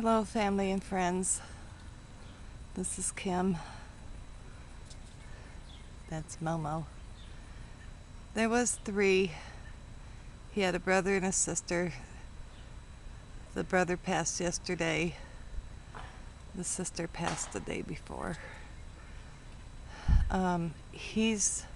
Hello, family and friends. This is Kim. That's Momo. There was three. He had a brother and a sister. The brother passed yesterday. The sister passed the day before. He's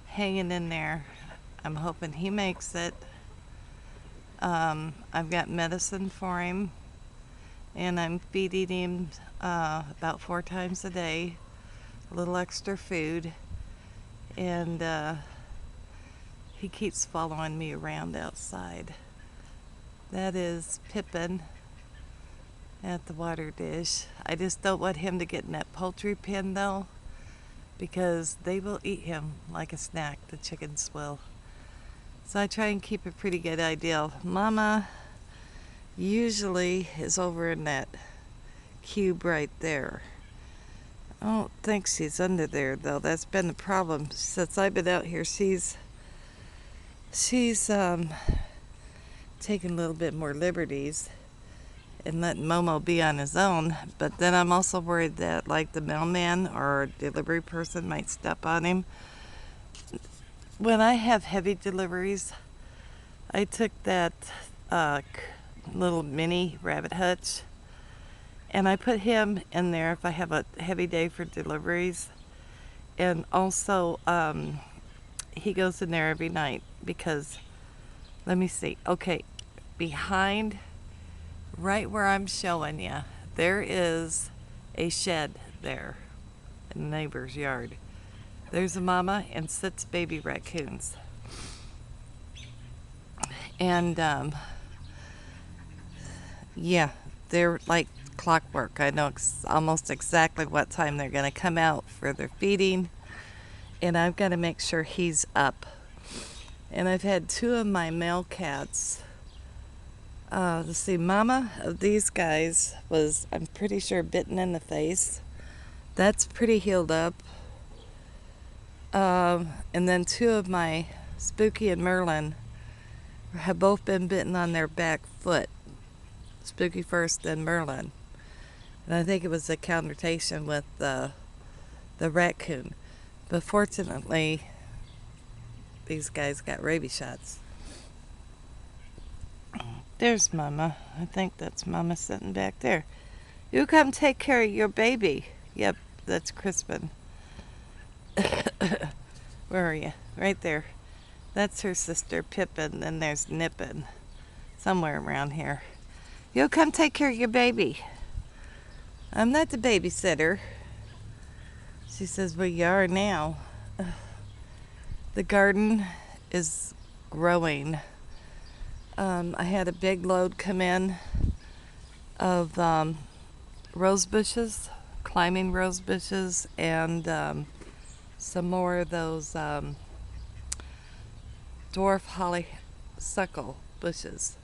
hanging in there. I'm hoping he makes it. I've got medicine for him, and I'm feeding him about 4 times a day, a little extra food, and he keeps following me around outside. That is Pippin at the water dish. I just don't want him to get in that poultry pen though, because they will eat him like a snack, the chickens will. So I try and keep a pretty good idea. Mama usually is over in that cube right there. I don't think she's under there though. That's been the problem since I've been out here. She's taking a little bit more liberties and letting Momo be on his own. But then I'm also worried that like the mailman or delivery person might step on him. When I have heavy deliveries, I took that little mini rabbit hutch and I put him in there if I have a heavy day for deliveries. And also he goes in there every night because, let me see, okay, behind, right where I'm showing you, there is a shed there in the neighbor's yard. There's a mama and 6 baby raccoons. And yeah, they're like clockwork. I know almost exactly what time they're going to come out for their feeding. And I've got to make sure he's up. And I've had 2 of my male cats. Let's see, mama of these guys was, I'm pretty sure, bitten in the face. That's pretty healed up. And then 2 of my Spooky and Merlin have both been bitten on their back foot. Spooky first, then Merlin. And I think it was a countertation with the raccoon. But fortunately, these guys got rabies shots. There's Mama. I think that's Mama sitting back there. You come take care of your baby. Yep, that's Crispin. Where are you? Right there. That's her sister Pippin, and there's Nippin. Somewhere around here. You come take care of your baby. I'm not the babysitter. She says, well, you are now. The garden is growing. I had a big load come in of rose bushes, climbing rose bushes, and some more of those dwarf honeysuckle bushes.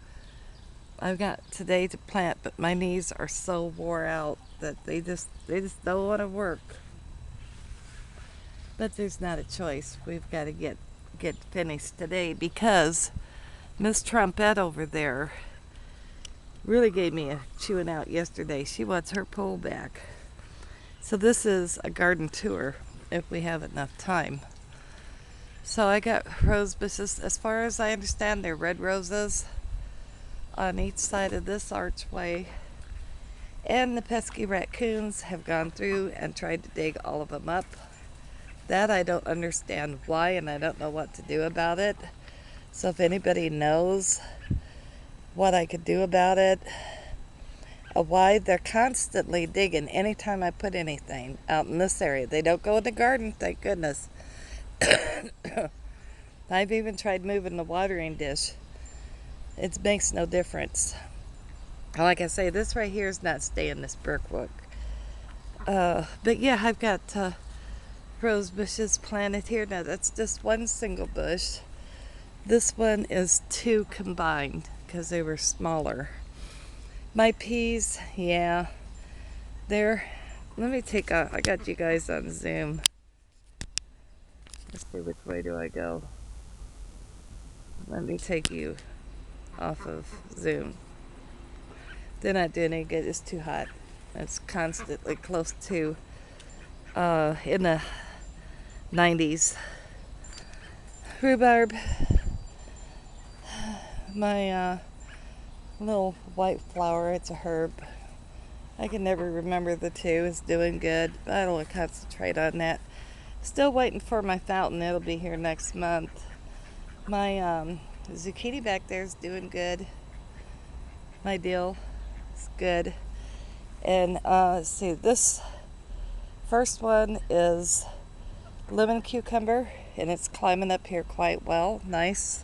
I've got today to plant, but my knees are so wore out that they just don't want to work. But there's not a choice. We've got to get finished today because Miss Trumpet over there really gave me a chewing out yesterday. She wants her pole back. So this is a garden tour if we have enough time. So I got rose bushes. As far as I understand, they're red roses on each side of this archway. And the pesky raccoons have gone through and tried to dig all of them up. That I don't understand why, and I don't know what to do about it. So if anybody knows what I could do about it, why they're constantly digging anytime I put anything out in this area. They don't go in the garden, thank goodness. I've even tried moving the watering dish. It makes no difference. Like I say, this right here is not staying, this brickwork. But yeah, I've got rose bushes planted here. Now that's just one single bush. This one is 2 combined because they were smaller. My peas, yeah, they're, let me take a, I got you guys on Zoom. Let's see, which way do I go? Let me take you off of Zoom. They're not doing any good. It's too hot. It's constantly close to in the 90s. Rhubarb, my little white flower, it's a herb. I can never remember the two, is doing good, but I will concentrate on that. Still waiting for my fountain. It'll be here next month. My zucchini back there is doing good. My dill is good. And let's see, this first one is lemon cucumber, and it's climbing up here quite well. Nice.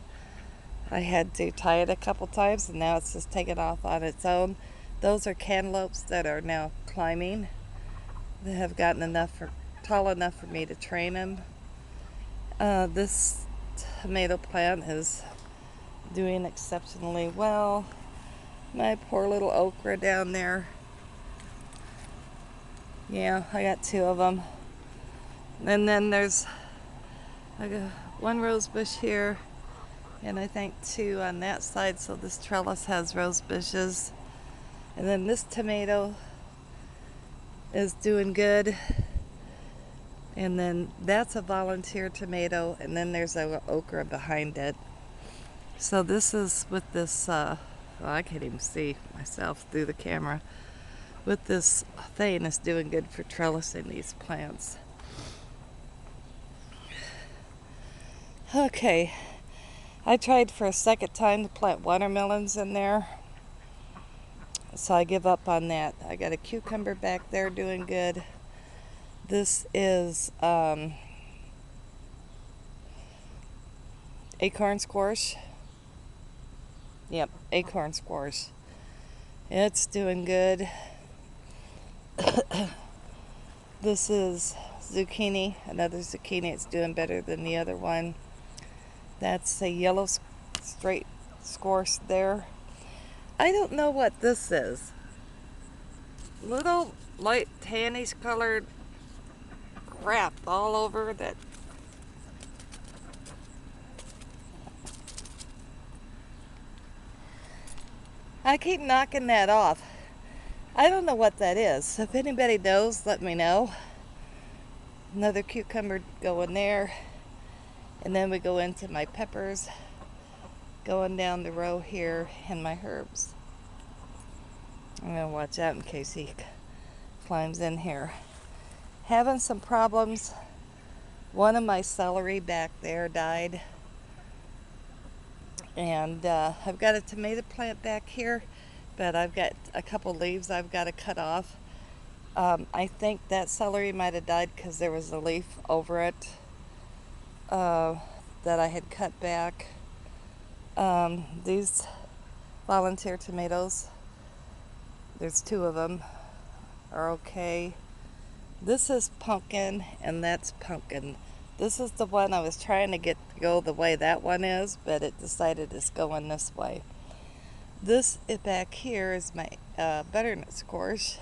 I had to tie it a couple times, and now it's just taken off on its own. Those are cantaloupes that are now climbing. They have gotten tall enough for me to train them. This tomato plant is doing exceptionally well. My poor little okra down there. Yeah, I got two of them. And then there's one rose bush here, and I think two on that side, so this trellis has rose bushes. And then this tomato is doing good. And then that's a volunteer tomato, and then there's a okra behind it. So this is with this, well, I can't even see myself through the camera. With this thing, is doing good for trellising these plants. Okay, I tried for a second time to plant watermelons in there, so I give up on that. I got a cucumber back there doing good. This is acorn squash. Yep, acorn squash. It's doing good. This is zucchini, another zucchini. It's doing better than the other one. That's a yellow straight squash there. I don't know what this is. Little light tannish colored crap all over that. I keep knocking that off. I don't know what that is. If anybody knows, let me know. Another cucumber going there. And then we go into my peppers, going down the row here, and my herbs. I'm going to watch out in case he climbs in here. Having some problems. One of my celery back there died. And I've got a tomato plant back here, but I've got a couple leaves I've got to cut off. I think that celery might have died because there was a leaf over it that I had cut back. These volunteer tomatoes, there's two of them, are okay. This is pumpkin, and that's pumpkin. This is the one I was trying to get to go the way that one is, but it decided it's going this way. This back here is my butternut squash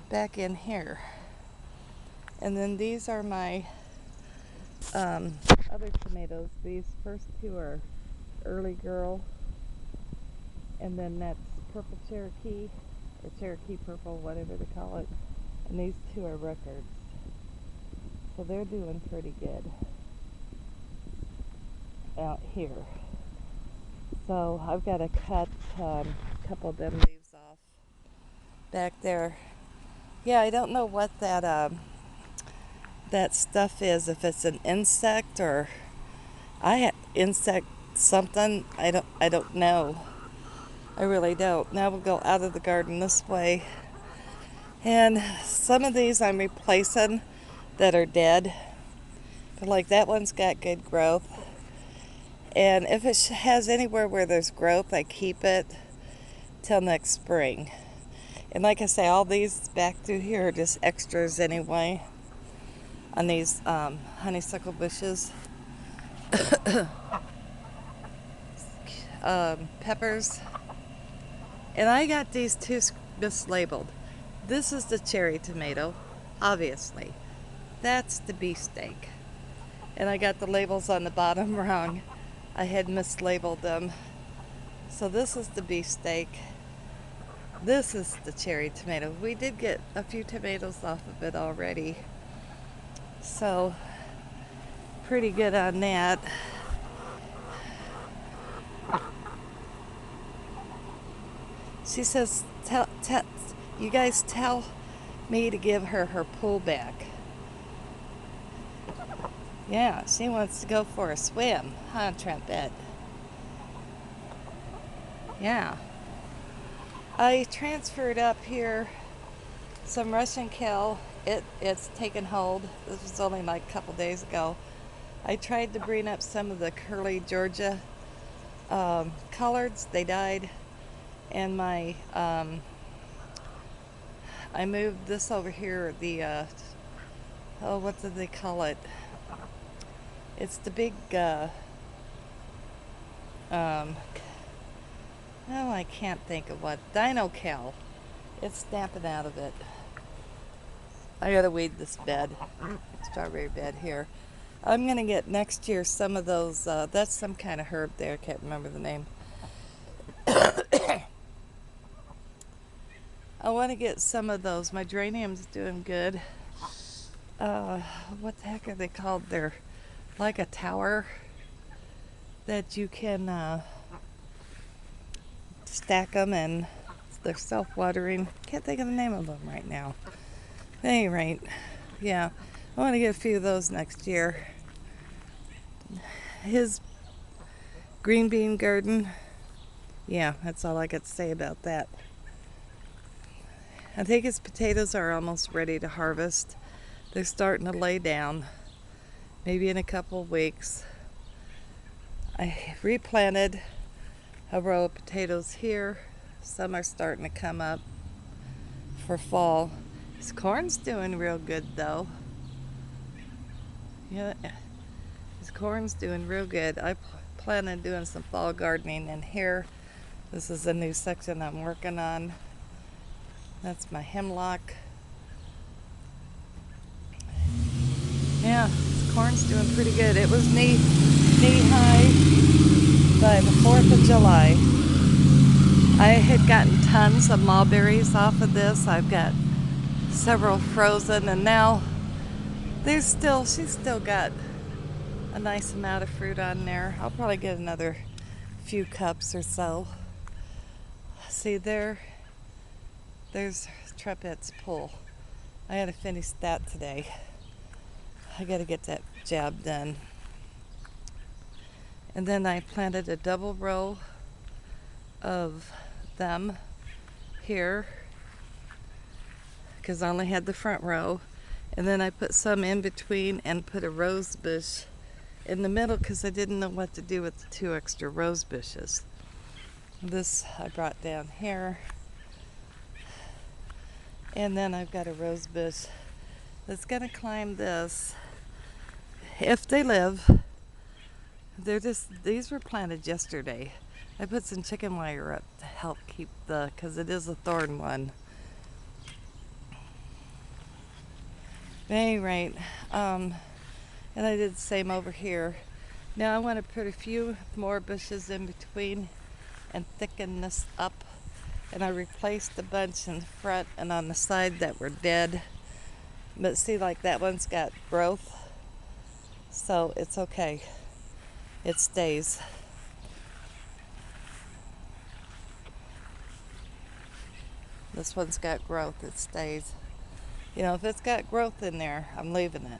back in here. And then these are my other tomatoes. These first two are early girl, and then that's purple Cherokee, or Cherokee purple, whatever they call it. And these two are records. So they're doing pretty good out here. So I've got to cut a couple of them leaves off back there. Yeah, I don't know what that stuff is. If it's an insect or insect something. I don't know. I really don't. Now we'll go out of the garden this way. And some of these I'm replacing that are dead. But like that one's got good growth. And if it has anywhere where there's growth, I keep it till next spring. And like I say, all these back through here are just extras anyway on these honeysuckle bushes. Peppers. And I got these two mislabeled. This is the cherry tomato, obviously. That's the beefsteak. And I got the labels on the bottom wrong. I had mislabeled them. So this is the beefsteak. This is the cherry tomato. We did get a few tomatoes off of it already. So, pretty good on that. She says, you guys tell me to give her her pull back. Yeah, she wants to go for a swim, huh, Trumpet? Yeah. I transferred up here some Russian kale. It's taken hold. This was only like a couple days ago. I tried to bring up some of the curly Georgia collards. They died. And I moved this over here, what do they call it? It's the big, um, oh, I can't think of what. Dino Cal. It's snapping out of it. I gotta weed this bed, strawberry bed here. I'm gonna get next year some of those, that's some kind of herb there, I can't remember the name. I want to get some of those. My geranium's doing good. Uh, what the heck are they called? They're like a tower that you can stack them, and they're self-watering. Can't think of the name of them right now. At any rate, yeah, I want to get a few of those next year. His green bean garden, yeah, that's all I got to say about that. I think his potatoes are almost ready to harvest. They're starting to lay down, maybe in a couple of weeks. I replanted a row of potatoes here. Some are starting to come up for fall. His corn's doing real good though. Yeah, his corn's doing real good. I plan on doing some fall gardening in here. This is a new section I'm working on. That's my hemlock. Yeah, his corn's doing pretty good. It was knee high by the 4th of July. I had gotten tons of mulberries off of this. I've got several frozen, and now she's still got a nice amount of fruit on there. I'll probably get another few cups or so. See there's Trumpet's pull. I gotta finish that today. I gotta get that job done. And then I planted a double row of them here because I only had the front row. And then I put some in between and put a rose bush in the middle because I didn't know what to do with the 2 extra rose bushes. This I brought down here. And then I've got a rose bush that's gonna climb this. If they live, these were planted yesterday. I put some chicken wire up to help keep because it is a thorn one. At any rate, and I did the same over here. Now I want to put a few more bushes in between and thicken this up. And I replaced a bunch in the front and on the side that were dead. But see, like that one's got growth, so it's okay. It stays. This one's got growth, it stays. You know, if it's got growth in there, I'm leaving it.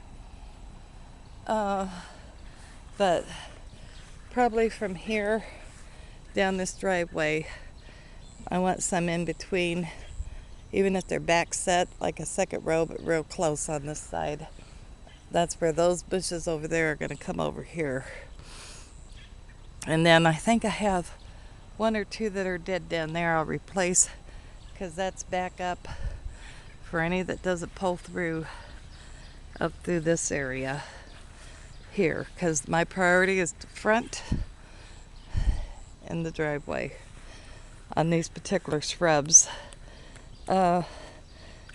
But probably from here down this driveway, I want some in between, even if they're back set, like a second row, but real close on this side. That's where those bushes over there are going to come over here. And then I think I have 1 or 2 that are dead down there I'll replace because that's back up for any that doesn't pull through up through this area here, because my priority is the front and the driveway on these particular shrubs. The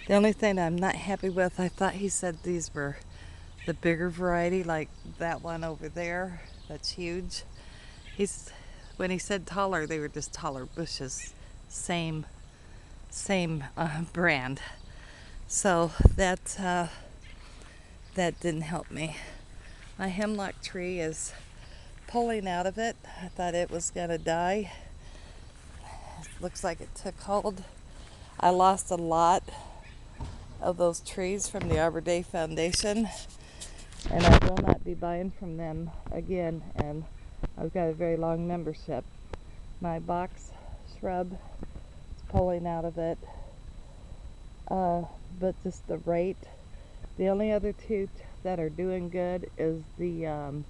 only thing I'm not happy with, I thought he said these were the bigger variety, like that one over there, that's huge. When he said taller, they were just taller bushes. Same same brand. So that didn't help me. My hemlock tree is pulling out of it. I thought it was gonna die. Looks like it took hold. I lost a lot of those trees from the Arbor Day Foundation, and I will not be buying from them again. And I've got a very long membership. My box shrub is pulling out of it, but just the rate. The only other two that are doing good is the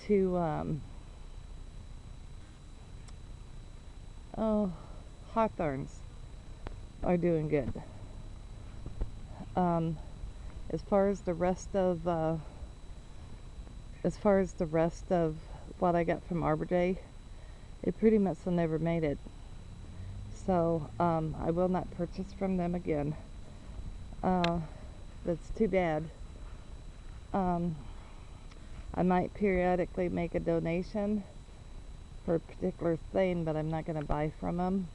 two hawthorns are doing good. As far as the rest of what I got from Arbor Day, it pretty much never made it. So I will not purchase from them again. That's too bad. I might periodically make a donation for a particular thing, but I'm not going to buy from them.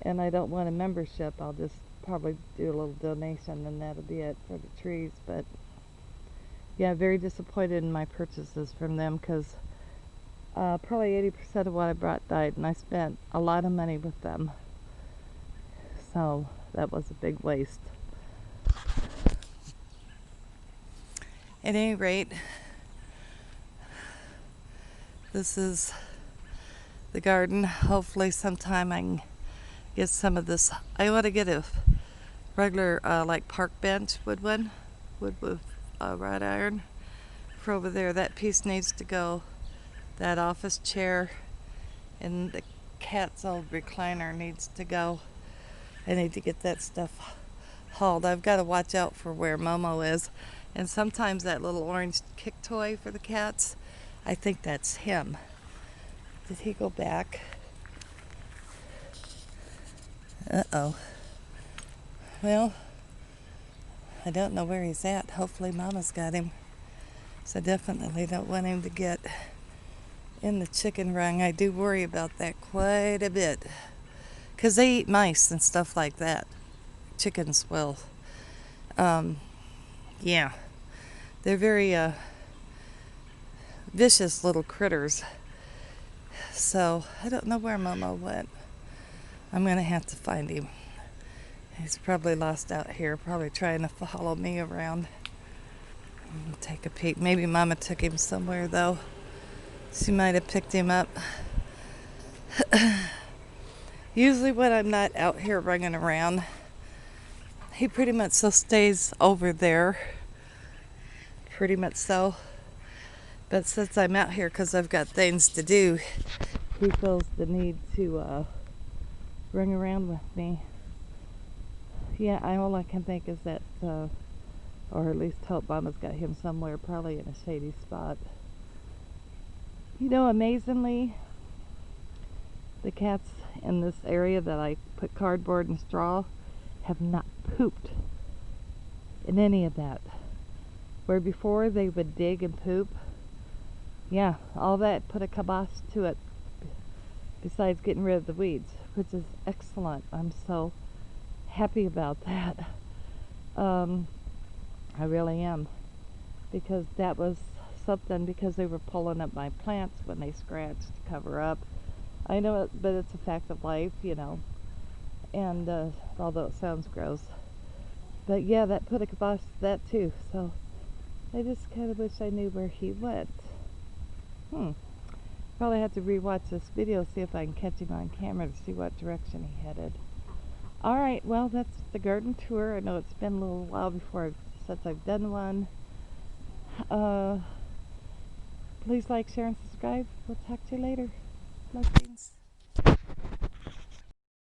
And I don't want a membership. I'll just probably do a little donation, and that'll be it for the trees. But yeah, very disappointed in my purchases from them, because probably 80% of what I brought died, and I spent a lot of money with them. So that was a big waste. At any rate, this is the garden. Hopefully sometime I can get some of this. I want to get a regular like park bench wood with wrought iron for over there. That piece needs to go. That office chair and the cat's old recliner needs to go. I need to get that stuff hauled. I've got to watch out for where Momo is. And sometimes that little orange kick toy for the cats, I think that's him. Did he go back? Uh-oh. Well, I don't know where he's at. Hopefully Mama's got him. So I definitely don't want him to get in the chicken rung. I do worry about that quite a bit, because they eat mice and stuff like that. Chickens will. Yeah. They're very vicious little critters. So I don't know where Momo went. I'm going to have to find him. He's probably lost out here, probably trying to follow me around. Take a peek. Maybe Mama took him somewhere, though. She might have picked him up. Usually when I'm not out here running around, he pretty much so stays over there. Pretty much so. But since I'm out here because I've got things to do, he feels the need to run around with me. Yeah, all I can think is that, or at least hope Mama's got him somewhere, probably in a shady spot. You know, amazingly, the cats in this area that I put cardboard and straw have not pooped in any of that. Where before they would dig and poop, yeah, all that put a kibosh to it, besides getting rid of the weeds, which is excellent. I'm so happy about that. I really am, because that was something, because they were pulling up my plants when they scratched to cover up. I know it, but it's a fact of life, you know, and although it sounds gross, but yeah, that put a kibosh to that too. So I just kind of wish I knew where he went. Probably have to rewatch this video, see if I can catch him on camera to see what direction he headed. Alright, well, that's the garden tour. I know it's been a little while since I've done one. Please like, share, and subscribe. We'll talk to you later. Blessings.